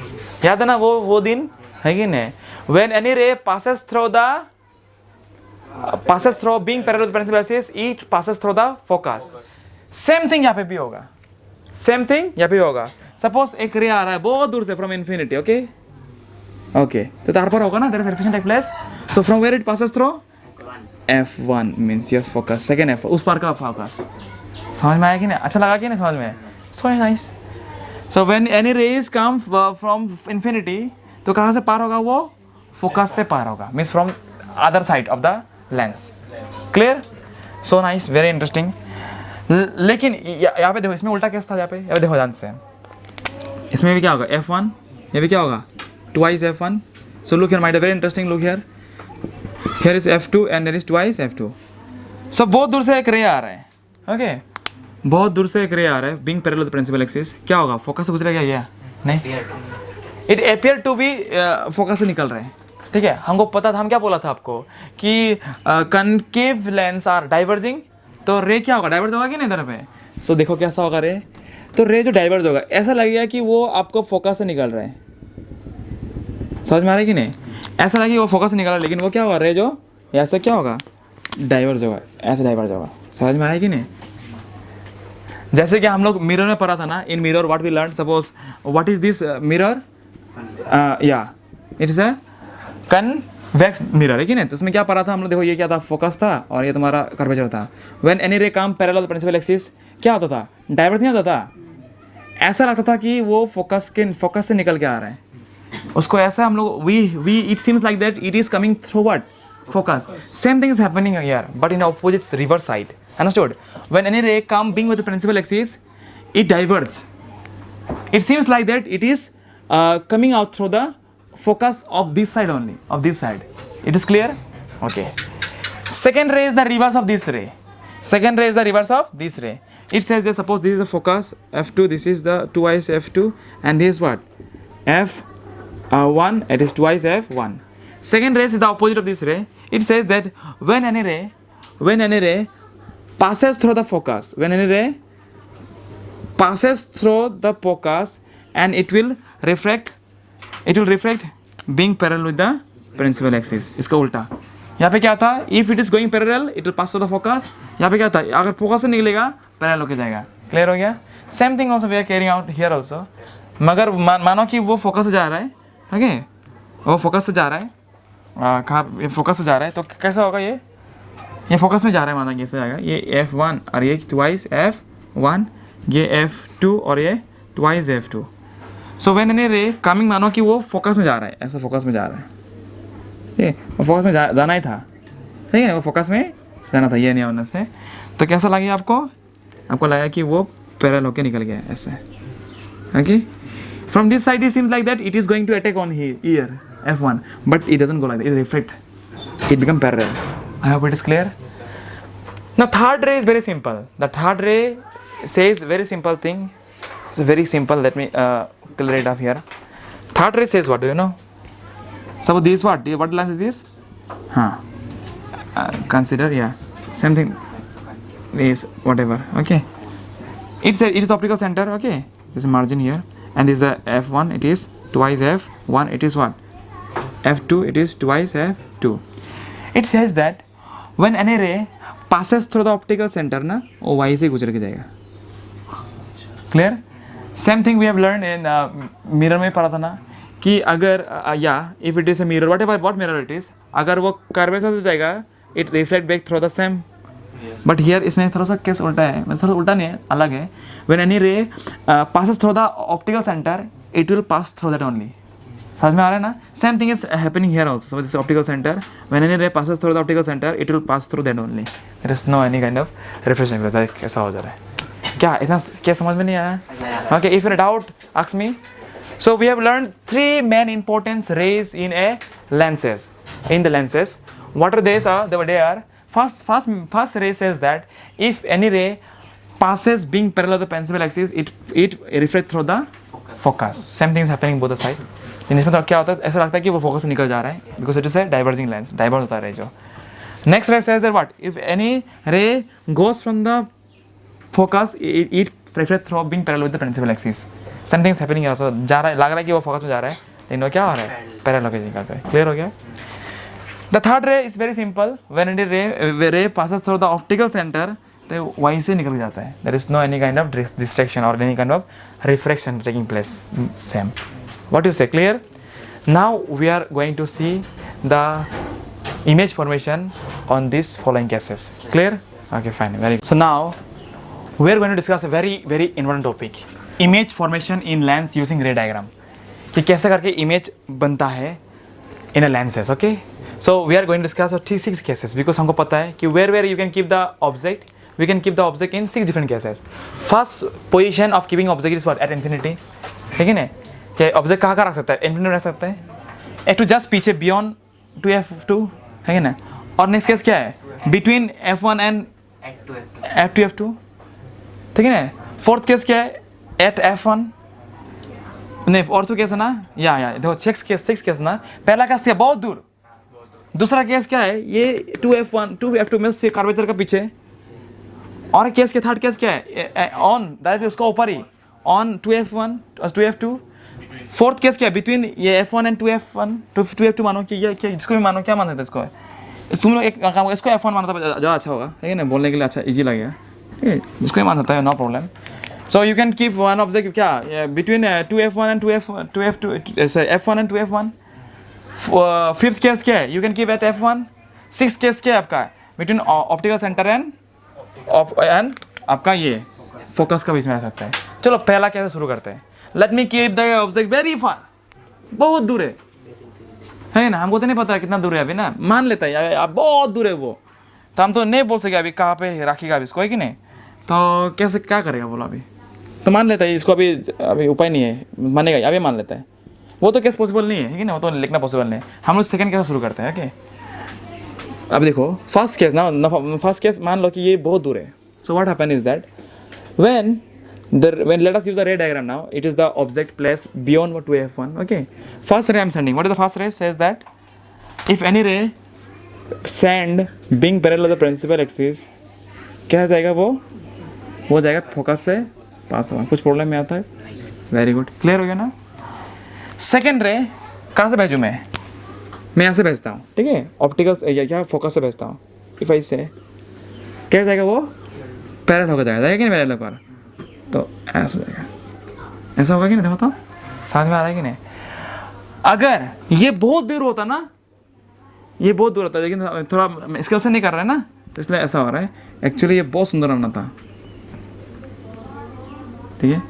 याद है ना वो दिन है कि नहीं। व्हेन एनी रे passes through being parallel to principal axis, it passes through the focus. Same thing यहाँ पे भी होगा, सेम थिंग यहाँ पे होगा। सपोज एक रे आ रहा है बहुत दूर से फ्रॉम इन्फिनिटी, ओके ओके, तो तार पर होगा ना, there is reflection take place, तो from where it passes through F1 means your focus, second F, उस पार का फोकस। समझ में आया कि नहीं, अच्छा लगा कि नहीं समझ में, so nice. So when any rays come from infinity, तो कहाँ से पार होगा, वो फोकस से पार होगा, means from other side of the lens. Clear, so nice, very interesting. लेकिन यहाँ पे देखो, इसमें उल्टा केस था, यहाँ पे देखो ध्यान से, इसमें भी क्या होगा F1, ये भी क्या होगा twice F1। So look here my dear, very interesting, look here, here is F2 and there is twice F2. So बहुत दूर से एक रे आ रहा है, ओके, बहुत दूर से एक रे आ रहा है, being parallel to the principal axis, क्या होगा, फोकस से गुजरेगा क्या, नहीं, it appear to be focus से निकल रहे हैं, ठीक है। हमको पता था, हम क्या बोला था आपको कि concave lens are diverging तो रे क्या होगा, डाइवर्ज होगा कि नहीं इधर पे। सो देखो कैसा होगा रे, तो रे जो डाइवर्ज होगा ऐसा लगेगा कि वो आपको फोकस से निकल रहा है, समझ में आ रहा है कि नहीं, ऐसा लगे वो फोकस से निकल रहा है, लेकिन वो क्या होगा रे जो ऐसा क्या होगा डाइवर्ज होगा, ऐसा डाइवर्ज होगा, समझ में आया कि नहीं। जैसे कि हम लोग मिरर में पढ़ा था ना, in mirror what we learn, suppose what is this mirror, या it is a convex mirror है कि नहीं। तो इसमें क्या पढ़ा था हम लोग, देखो ये क्या था फोकस था और ये तुम्हारा कर्वेचर था। व्हेन एनी रे कम पैरेलल प्रिंसिपल एक्सिस क्या होता था, डाइवर्ज नहीं होता था, ऐसा लगता था कि वो फोकस से निकल के आ रहा है, उसको ऐसा हम लोग we it seems like that it is coming through what focus. Same thing is happening here, but in opposite reverse side. Understood? When any ray come being with the principal axis, it diverges. It seems like that it is coming out through the focus of this side only, of this side. It is clear? Okay. Second ray is the reverse of this ray. Second ray is the reverse of this ray. It says that suppose this is the focus f2, this is the twice f2, and this is what f1, it is twice f1. Second ray is the opposite of this ray. It says that when any ray passes through the focus, when any ray passes through the focus, and it will refract being parallel with the principal axis. इसका उल्टा यहाँ पे क्या था, if it is going parallel it will pass through the focus, यहाँ पे क्या था अगर फोकस से निकलेगा पैरेलल होके जाएगा। क्लियर हो गया। Same thing also we are carrying out here also, मगर मानो कि वो फोकस से जा रहा है, ओके वो फोकस से जा रहा है, कहाँ फोकस से जा रहा है, तो कैसा होगा ये फोकस में जा रहा है, माना कैसे जाएगा, ये f1 और ये ट्वाइस f1, ये f2 और ये twice f2। So when any ray coming, मानो कि वो फोकस में जा रहा है, ऐसा फोकस में जा रहा है, ये वो फोकस में जाना ही था, ठीक है वो फोकस में जाना था, ये नहीं होने से, तो कैसा लगे आपको लगा कि वो पैरेलल होके निकल गया ऐसे, okay. From this side it seems like that it is going to attack on here f1, but it doesn't go like that, it reflect, it become parallel. I hope it is clear. Now third ray is very simple. The third ray says very simple thing. It's very simple. Let me clear it up here. Third ray says what, do you know? Suppose this what lens is this? Consider, yeah, same thing is whatever, okay. It says it is optical center, okay. This margin here, and this is a f1, it is twice f1, it is what f2, it is twice f2. It says that when any ray passes through the optical center ना, वो y से गुजर के जाएगा। Clear? Same thing we have learned in mirror में पढ़ा था ना कि अगर if it is a mirror, what mirror it is, अगर वो कर्वेचर से जाएगा it reflect back through the same. But here इसमें थोड़ा सा केस उल्टा है, मतलब थोड़ा उल्टा नहीं है, अलग है। When any ray passes through the optical center, it will pass through that only. समझ में आ रहा है ना। Same thing is happening here also, so this optical centre, when any ray passes through the optical centre it will pass through that only, there is no any kind of refraction. कैसा हो जा रहा है क्या, इतना क्या समझ में नहीं आया? Okay, if you doubt ask me. So we have learn three main importance rays in a lenses. In the lenses, what are they? They are first ray says that if any ray passes being parallel to the principal axis, it reflects through the focus. Same thing is happening both the side. इसमें तो क्या होता है, ऐसा लगता है कि वो फोकस से निकल जा रहा है, because it is a diverging lens, diverge होता है जो। Next ray says that what, if any ray goes from the focus it reflect through being parallel with the principal axis. Some things happening also, जा रहा है, लग रहा है कि वो फोकस में जा रहा है, लेकिन वो क्या हो रहा है, पैरेलल होकर निकल रहा है। क्लियर हो गया। The third ray is very simple, when any ray passes through the optical center, तो वहीं से निकल जाता है, there is no any kind of distraction और any kind of refraction taking place. Same, what you say, clear? Now we are going to see the image formation on these following cases. Clear? Okay, fine, very good. So now we are going to discuss a very important topic, image formation in lens using ray diagram. कि कैसे करके image बनता है in a lenses. Okay, so we are going to discuss 6 cases, because हमको पता है कि where you can keep the object, we can keep the object in 6 different cases. First position of keeping object is what, at infinity, ठीक है ना, कि object कहाँ रख सकता है, इन्फिनिटी रख सकता है, f2 जस्ट पीछे बियॉन्ड 2f2, है ना। और नेक्स्ट केस क्या है, बिटवीन f1 एंड f2, ठीक है ना। फोर्थ केस क्या है, एट f1, नहीं और तो केस है ना, या देखो 6 केस ना। पहला केस क्या, बहुत दूर। दूसरा केस क्या है, ये 2f1 2f2 में से कर्वेचर का पीछे, और केस के थर्ड केस क्या है, ऑन डायरेक्टली उसका ऊपर ही, on 2f1 2f2। Fourth case क्या है, बिटवीन ये f1 एंड 2f1 2f2 मानो कि ये क्या, जिसको भी मानो, क्या मानते थे इसको, तुम लोग एक काम, इसको f1 मानता है ज़्यादा अच्छा होगा, है ना, बोलने के लिए अच्छा इजी लगेगा, ठीक है, इसको ही मान सकता है, no problem. So you can keep one object क्या between 2f1 and 2f2 f1 and 2f1। Fifth case क्या है, you can keep at f1। Six case क्या है आपका, बिटवीन ऑप्टिकल सेंटर एंड आपका ये फोकस का बीच में रह सकता है। चलो पहला कैसे शुरू करते हैं, let me keep the object very far, बहुत दूर है ना, हमको तो नहीं पता है कितना दूर है अभी ना, मान लेता है आप बहुत दूर है वो, तो हम तो नहीं बोल सके अभी कहाँ पे रखेगा अभी इसको, है कि नहीं, तो कैसे क्या करेगा बोलो अभी, तो मान लेता है इसको, अभी उपाय नहीं है, मानेगा अभी मान लेता है, वो तो केस पॉसिबल नहीं है कि ना, वो तो लिखना पॉसिबल नहीं है। हम लोग सेकंड कैसे शुरू करते हैं, ओके। अब देखो फर्स्ट केस ना, फर्स्ट केस मान लो कि ये बहुत दूर है, so what happen is that when let us use the ray diagram now, it is the object placed beyond 2f1, okay. First ray I am sending, what is the first ray, says that if any ray send being parallel to the principal axis, क्या जाएगा वो जाएगा focus से पास हुआ, कुछ problem में आता है, वेरी गुड, क्लियर हो गया ना। सेकेंड रे कहाँ से भेजूँ मैं यहाँ से भेजता हूँ, ठीक है, ऑप्टिकल या क्या फोकस से भेजता हूँ, इफ आई से क्या जाएगा, वो पैरेलल होकर जाएगा कि नहीं, पैरेलल पर, तो ऐसा जाएगा, ऐसा होगा कि नहीं, देखो तो समझ में आ रहा है कि नहीं। अगर ये बहुत दूर होता ना, ये बहुत दूर होता, लेकिन थोड़ा स्केल से नहीं कर रहा है ना, तो इसलिए ऐसा हो रहा है, एक्चुअली ये बहुत सुंदर होना था, ठीक है,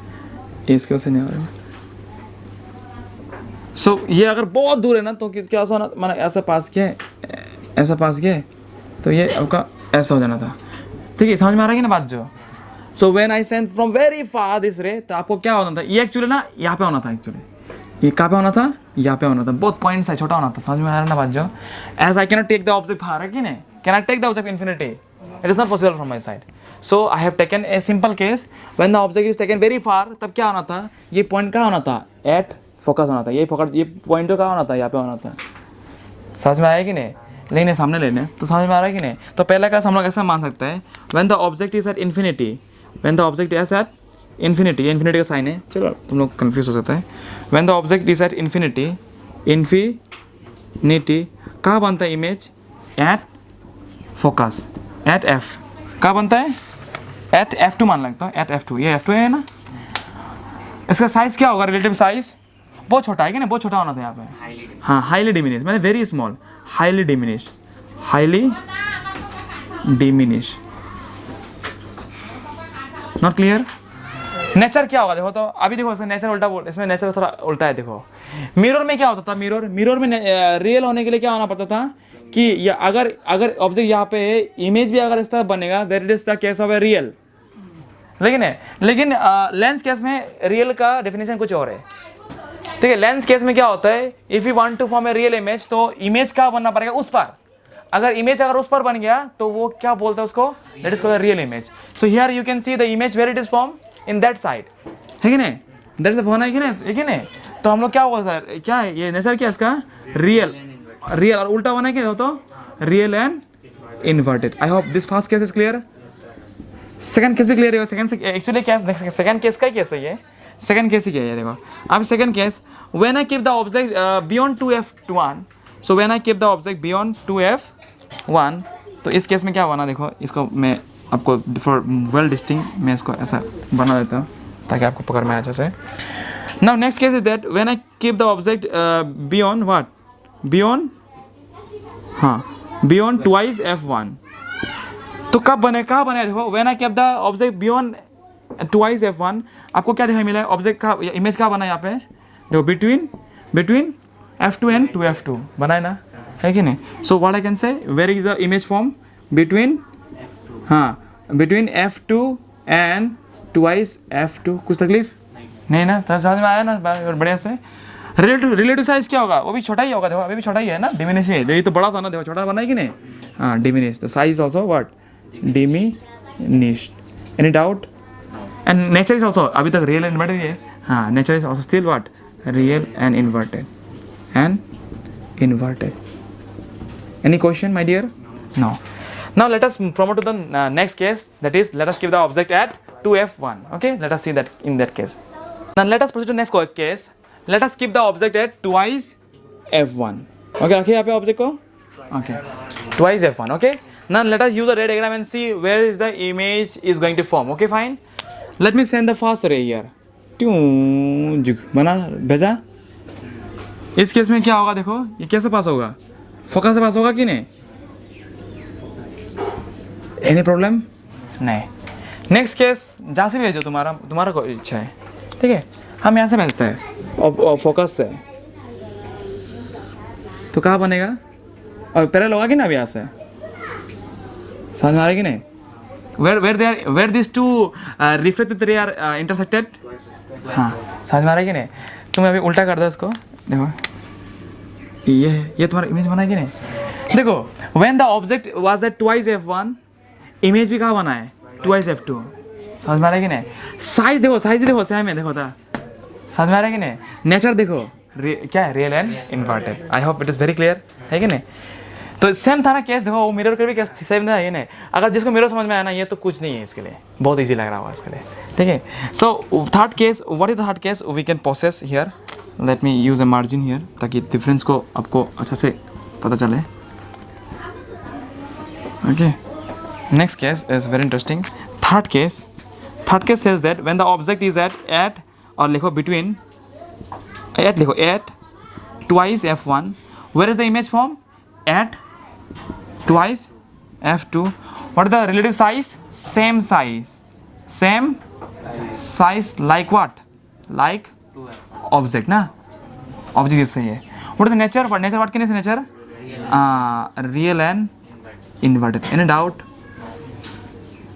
ये स्केल से नहीं हो रहा है। सो ये अगर बहुत दूर है ना, तो क्या होना, मैंने ऐसा पास किया, तो ये आपका ऐसा हो जाना था, ठीक है, समझ में आ रहा है कि ना बात जो। So when I send from very far this रे, तो आपको क्या होना था, ये एक्चुअली ना यहाँ पे होना था, एक्चुअली ये कहाँ पे होना था, यहाँ पे होना था, बहुत पॉइंट है, छोटा होना था, समझ में आ रहा है ना बात जो। As I can take the object far, है कि नहीं, can I take the object infinity, it is not possible from my side, so I have taken a simple case, when the object is taken very far, तब क्या होना था, ये point कहाँ होना था, एट फोकस होना था, ये पॉइंट कहाँ होना था, यहाँ पे होना था, समझ में आया कि नहीं, लेने सामने लेने, तो समझ में आ रहा है कि नहीं। तो पहला केस हम लोग ऐसा मान सकते हैं, when the object is at infinity, when the object is at infinity, ये इन्फिनिटी का साइन है, चलो तुम लोग कंफ्यूज हो सकता है, when the object is at infinity कहाँ बनता है image, at focus, at F, कहाँ बनता है, एट f2 मान लगता है, एट f2, ये f2 है ना, इसका साइज क्या होगा, रिलेटिव साइज बहुत छोटा है कि नहीं, बहुत छोटा होना था यहाँ पे, हाँ, हाईली डिमिनिश, मैंने very small, highly diminish, not clear. Nature क्या होगा देखो, तो अभी देखो इसका नेचर उल्टा बोल, इसमें नेचर थोड़ा उल्टा है, देखो मिरर में क्या होता था, मिरर में रियल होने के लिए क्या होना पड़ता था कि अगर ऑब्जेक्ट यहाँ पे है, इमेज भी अगर इस तरह बनेगा, that is the case of a real, लेकिन लेंस केस में रियल का डेफिनेशन कुछ और है, ठीक है। लेंस केस में क्या होता है, if you want to form a real image, तो इमेज क्या बनना पड़ेगा, उस पर, अगर इमेज उस पर बन गया तो वो क्या बोलते हैं उसको, that is called real image. So here you can see the image where it is form in that side, है कि नहीं, दैट इज होना है कि नहीं, तो हम लोग क्या बोलते हैं, क्या है ये नेचर, क्या इसका रियल, और उल्टा होना है क्या, तो real and inverted. I hope this first case is clear. Second case भी क्लियर है, एक्चुअली क्या सेकंड केस का ही केस है ये, सेकंड केस ही क्या है, देखो अब second case, when I keep the object beyond 2f1, so when I keep the object beyond 2f1, तो इस केस में क्या होना, देखो इसको मैं आपको वेल डिस्टिंग मैं इसको ऐसा बना देता हूँ ताकि आपको पकड़ में आ जैसे। Now next case is that when I keep the object beyond what, beyond twice f1, तो कहाँ बने देखो, when I keep the object beyond twice f1, आपको क्या दिखाई मिला है, ऑब्जेक्ट का इमेज कहाँ बना है यहाँ पे, देखो बिटवीन f2 एंड 2f2 बना है ना, है कि नहीं। So what I can say, where is the image form between f2 and twice f2, कुछ तकलीफ नहीं ना, तो समझ में आया ना बढ़िया से। रिलेटिव साइज क्या होगा, वो भी छोटा ही होगा, देखो अभी भी छोटा ही है ना, डिमिनिश है, ये तो बड़ा था ना, देखो छोटा बना है कि नहीं, हाँ diminish, the size also what, diminished, any doubt. And nature is also अभी तक रियल एंड इन्वर्टेड है, हाँ nature is also still what, real and inverted, any question my dear, no. Now let us promote to the next case, that is let us keep the object at 2f1. Okay, let us see that in that case. Now let us proceed to next case. Let us keep the object at twice f1. Okay, रखिए यहाँ पे object को. Okay, twice f1. Okay. Now let us use the ray diagram and see where is the image is going to form. Okay, fine. Let me send the fast ray here. बना भेजा. इस case में क्या होगा देखो, ये कैसे पास होगा? फोकस से पास होगा कि नहीं? Any problem? नहीं. नेक्स्ट केस जहाँ से भेजो तुम्हारा कोई इच्छा है, ठीक है. हम यहाँ से भेजते हैं और फोकस से, तो कहाँ बनेगा? और पैरेलल होगा कि ना अभी यहाँ से? समझ में आ रहा है कि नहीं? Where these two reflected ray are intersected? हाँ, समझ में आ रहा है कि नहीं? तुम अभी उल्टा कर दो इसको. देखो ये तुम्हारा इमेज बना है कि नहीं? देखो when the object was at twice f1, image भी कहाँ बना है? twice f2. समझ में आ रहा है कि नहीं? साइज देखो सेम है. देखो था, समझ में आ रहा है कि नहीं? नेचर देखो क्या है? Real and inverted. I hope it is very clear है कि नहीं? तो सेम था ना केस. देखो वो मिरर का भी केस सेम था. ये नहीं, अगर जिसको मिरर समझ में आया ना, ये तो कुछ नहीं है इसके लिए, बहुत इजी लग रहा होगा इसके लिए, ठीक है. So third case, what is the third case we can process here. Let me use a margin here ताकि डिफरेंस को आपको अच्छा से पता चले. Okay, next case is very interesting. Third case says that when the object is at और लिखो between at, लिखो at twice f1, where is the image form? At twice f2. what is the relative size? same size like what? like object ना, object जैसे ही है. what is the nature? what can I say nature? real and inverted. any doubt?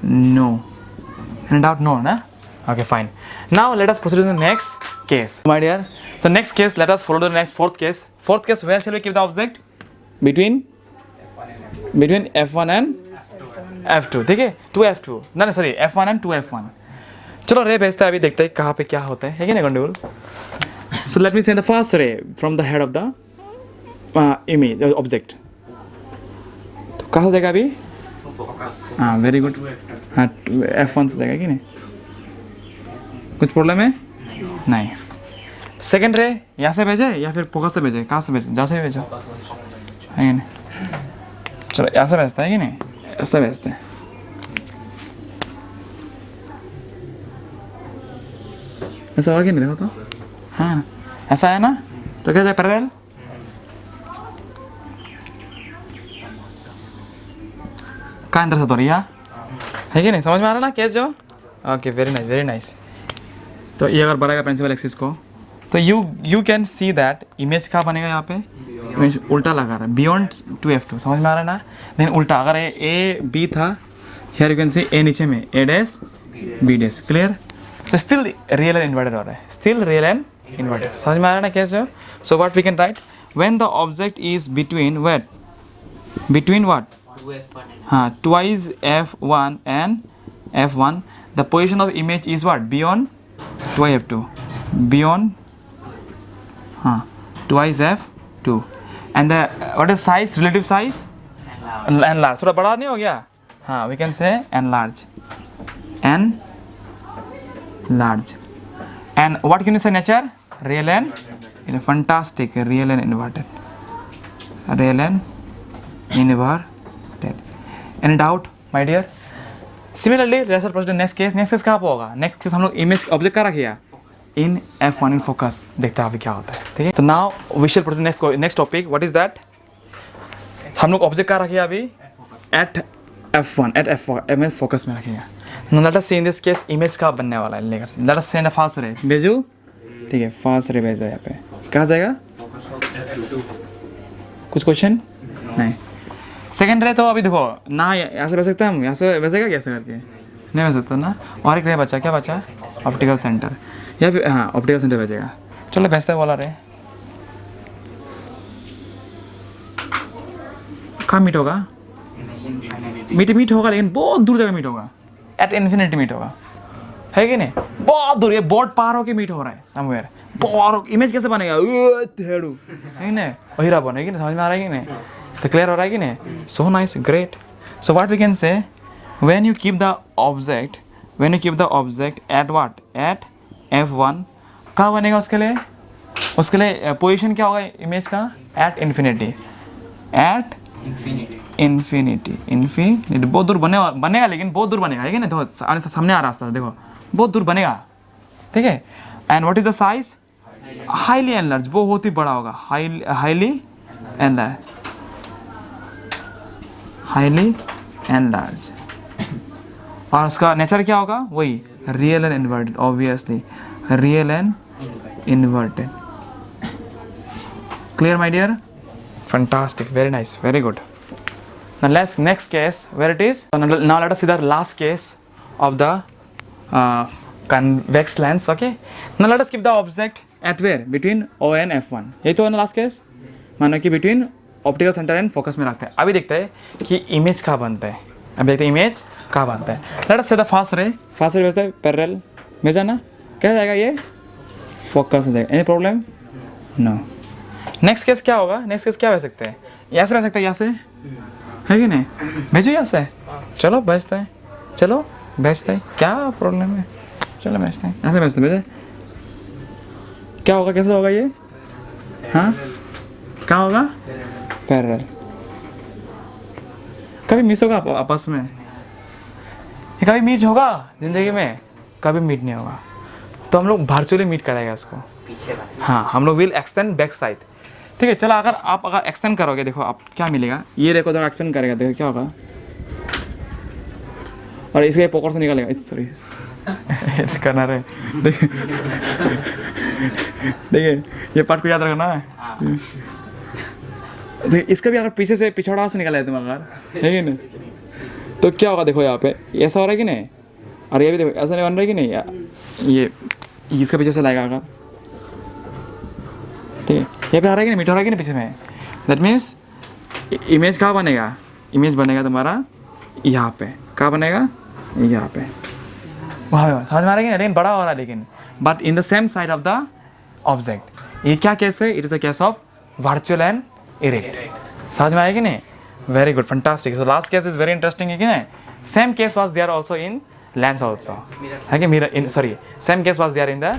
no ना. okay, fine. now let us proceed to the next case, my dear. so next case, let us follow the next fourth case. Where shall we keep the object? between f1 and f2, ठीक है. 2f2 ना, sorry f1 and 2f1. चलो रे भेजते हैं, अभी देखते हैं कहाँ पे क्या होता है कि नहीं गंडगोल. So let me send the first ray from the head of the image object. तो कहाँ से जाएगा अभी? हाँ, वेरी गुड. हाँ, f1 से जाएगा कि नहीं? कुछ प्रॉब्लम है? नहीं. सेकेंड रे यहाँ से भेजे या फिर फोकस से भेजे? कहाँ से भेजे? जहाँ से भेजो है नहीं. चलो ऐसा भेजता है कि नहीं? ऐसा भेजते हैं. ऐसा होगा कि नहीं? देखो तो, हाँ ऐसा है ना. तो क्या जाए पैरेलल? कहाँ अंदर से तो रही है कि नहीं? समझ में आ रहा ना केस जो? Okay, very nice. तो ये अगर बढ़ाएगा प्रिंसिपल एक्सिस को, तो you can see that image कहाँ बनेगा यहाँ पे? इमेज उल्टा लगा रहा है, बियॉन्ड 2f2. समझ में आ रहा है ना? देन उल्टा, अगर ए बी था, here you can see A नीचे में A dash B dash. Clear? So still real and inverted हो रहा है, स्टिल रियल एंड इन्वर्टेड. समझ में आ रहा है ना कैसे? So what we can write? When the object is between what? हाँ, twice f1 and f1, the position of image is what? beyond twice f2, beyond twice f2. and the what is size? relative size? enlarge. थोड़ा बड़ा नहीं हो गया? हाँ, we can say enlarge. And what can you say nature? real and fantastic. real and inverted. Any doubt, my dear? Similarly, let's proceed to next case. कहाँ पे होगा? next case हम लोग image object कहाँ रखिए? in f1 in focus. देखते हैं अभी क्या होता है, ठीक है. तो now we shall proceed to next topic. what is that? हम लोग object कहाँ रखिए अभी? at f1 focus में रखिएगा. now let us see in this case image कहाँ बनने वाला है लेकर. let us send a fast ray. भेजू, ठीक है, fast ray भेजा यहाँ पे. कहाँ जाएगा? कुछ क्वेश्चन नहीं. सेकेंड रे तो अभी देखो ना, यहाँ से भेज सकते हैं हम? यहाँ से भेजेगा कैसे करके? नहीं भेज सकता ना. और एक रे बचा, क्या बचा? ऑप्टिकल सेंटर, या फिर हाँ ऑप्टिकल सेंटर भेजेगा. चलो भेजते हैं बोला रे. कहाँ मीट होगा? मीट होगा, लेकिन बहुत दूर जगह मीट होगा. एट इन्फिनिटी मीट होगा, है कि नहीं? बहुत दूर, ये बोर्ड पार होके मीट हो रहा है समवेयर. बहुत इमेज कैसे बनेगा? है कि नहीं? वही रहा बनेगी. समझ में आ रहा है कि नहीं? तो क्लियर हो रहा है कि नहीं? So nice, great. So what we can say, when you keep the object at what, at f1, कहाँ बनेगा उसके लिए पोजीशन क्या होगा इमेज का, at infinity, बहुत दूर बनेगा लेकिन बहुत दूर बनेगा, है कि नहीं? तो सामने आ रास्ता देखो, बहुत दूर बनेगा, ठीक है. And what is the size, highly enlarge, बहुत ही बड़ा होगा, हाईली एनलार्ज. और उसका नेचर क्या होगा, वही real and inverted, obviously real and inverted. Clear my dear? Fantastic, very nice, very good. Now next case, where it is. Now let us see the last case of the convex lens. Okay. Now let us keep the object at where, between O and F1. यही तो है ना last case. मानो कि between optical centre and focus में रखते हैं. अभी देखते हैं कि इमेज कहाँ बनता है. अभी देखते हैं इमेज कहाँ बनता है. Let us say the fast ray भेजता है पैरेलल में जाना, क्या जाएगा ये, फोकस हो जाएगा. Any problem? No. Next case क्या होगा, नेक्स्ट केस क्या भेज सकते हैं, यहाँ से भेज सकते हैं, यहाँ से, है कि नहीं? भेजो यहाँ से, चलो भेजते हैं, चलो भेजते हैं, क्या प्रॉब्लम है, चलो भेजते हैं, यहाँ से भेजते हैं, भेजे क्या होगा, कैसे होगा ये, हाँ क्या होगा, पैरेलल. कभी मिस होगा आपस में, कभी मीट होगा जिंदगी में, कभी मीट नहीं होगा. तो हम लोग वर्चुअली मीट कराएगा इसको, हाँ हम लोग विल एक्सटेंड बैक साइड. ठीक है. चलो अगर एक्सटेंड करोगे, देखो आप क्या मिलेगा, ये देखो थोड़ा एक्सटेंड करेगा, देखो क्या होगा, और इसके पॉकेट से निकालेगा, सॉरी करना रहे, देखिए ये पार्ट को याद रखना है. देखिए इसका भी अगर पीछे से पिछड़ा से निकाला है तुम अगर, है कि नहीं, तो क्या होगा, देखो यहाँ पे ऐसा हो रहा है कि नहीं, और ये भी देखो ऐसा नहीं बन रहा है कि नहीं, ये इसका पीछे से लाएगा अगर, ठीक है, यहाँ पे आ रहा है कि नहीं, मीटर आ रहा है कि नहीं पीछे में. दैट मीन्स इमेज कहाँ बनेगा, इमेज बनेगा तुम्हारा यहाँ पे, कहाँ बनेगा, यहाँ पे. वाह समझ में आ रहा है कि नहीं, लेकिन बड़ा हो रहा है, लेकिन but in the same side of the object. ये क्या केस है, it is the case of virtual and erect. समझ में आया कि नहीं? Very good, fantastic. So last case is very interesting, है कि नहीं? Same case was there also in lens also, है कि mirror in, sorry, same case was there in the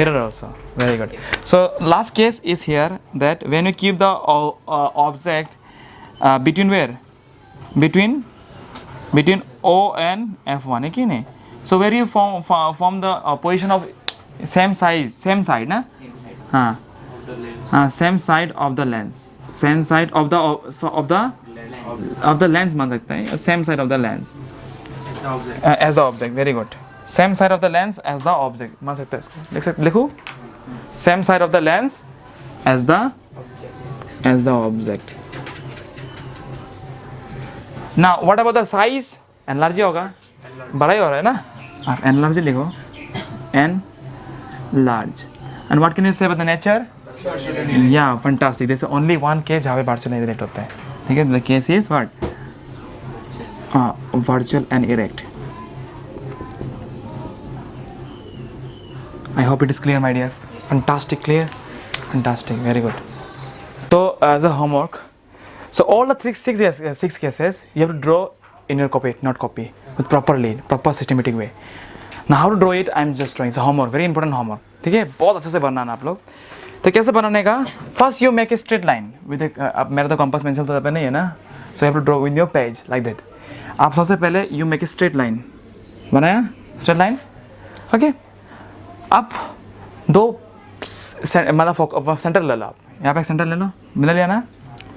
mirror also. Very good. So last case is here, that when you keep the object between where, between O and F1, है कि नहीं? So where you form the position of same side ना, हाँ same side of the lens, same side of the lens मान सकते हैं, same side of the lens as the object. Very good. Same side of the lens as the object मान सकते हैं इसको, लिखो same side of the lens as the object. Now what about the size? Enlarge होगा, बड़ा ही हो रहा है ना, आप enlarge लिखो, enlarge. And what can you say about the nature? Yeah, fantastic. There's only one case जहाँ पे virtual and erect होता है, ठीक है? The case is what? Virtual and erect. I hope it is clear, my dear. Fantastic, clear, fantastic, very good. So as a homework, so all the six cases you have to draw in your copy, not copy, with proper systematic way. Now how to draw it, I am just drawing. It's a homework, very important homework. ठीक है, बहुत अच्छे से बनाना आप लोग. तो कैसे बनाने का? First you make a straight line with अब मेरा तो कंपास पेंसिल तो पे नहीं है ना, so you have to draw in your page like that. आप सबसे पहले you make a straight line, बनाया स्ट्रेट लाइन, ओके. अब दो मतलब सेंटर ले लो, आप यहाँ पे एक सेंटर ले लो, मिला लिया ना,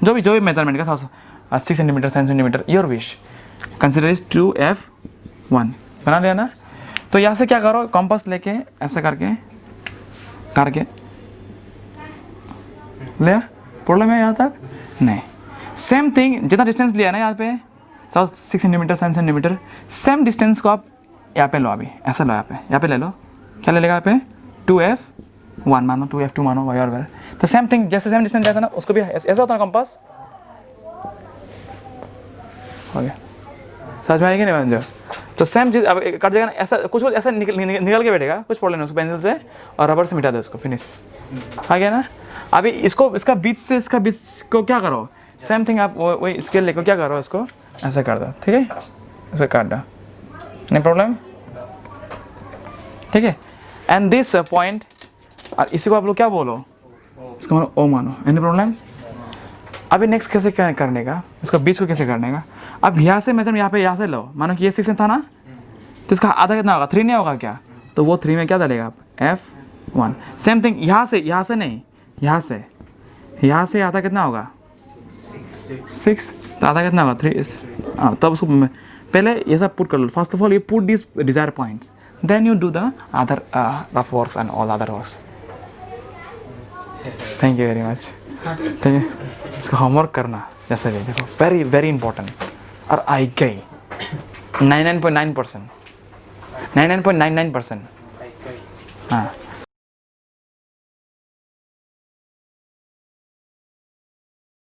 जो भी मेजरमेंट का 6 centimetre 7 centimetre, your wish, consider is 2F1, बना लिया ना. तो यहाँ से क्या करो, कॉम्पास लेके ऐसे करके लिया, प्रॉब्लम है यहाँ तक नहीं. सेम थिंग जितना डिस्टेंस लिया ना यहाँ पे 6 सेंटीमीटर 7 सेंटीमीटर, सेम डिस्टेंस को आप यहाँ पे लो, अभी ऐसा लो, यहाँ पे ले लो, क्या ले लेगा यहाँ पे 2F1 मानो, 2F2 मानो, वाई और वाई. तो सेम थिंग, जैसे सेम डिस्टेंस जाता है ना, उसको भी ऐसा होता है कंपास, हो गया. समझ में आएगी नहीं जो? तो सेम चीज़ अब कट जाएगा ना, ऐसा कुछ ऐसा निकल के बैठेगा, कुछ प्रॉब्लम नहीं, उसको पेंसिल से और रबर से मिटा दो उसको, फिनिश, आ गया ना. अभी इसका बीच को क्या करो, सेम थिंग आप वही स्केल लेकर क्या करो, इसको ऐसे कर दो, ठीक है, ऐसे काट दो, नो प्रॉब्लम, ठीक है। एंड दिस पॉइंट, और इसी को आप लोग क्या बोलो, इसको मानो ओ मानो, एनी प्रॉब्लम। अभी नेक्स्ट कैसे करने का, इसको बीच को कैसे करने का, अब यहाँ से मेजर यहाँ से लो, मानो कि ये 6 था ना, तो इसका आधा कितना होगा, 3 नहीं होगा क्या, तो वो 3 में क्या डालेगा आप, F1। सेम थिंग यहाँ से नहीं, यहाँ से आधा कितना होगा 6, तो आधा कितना होगा 3। हाँ, तब उसको पहले ये सब पुट कर लो। First of all you put this desire points, then you do the other rough works and all other works. Thank you very much, ठीक है। इसका होमवर्क करना जैसे भी, देखो वेरी वेरी इंपॉर्टेंट, और आई गई 99.9%, 99.99%। हाँ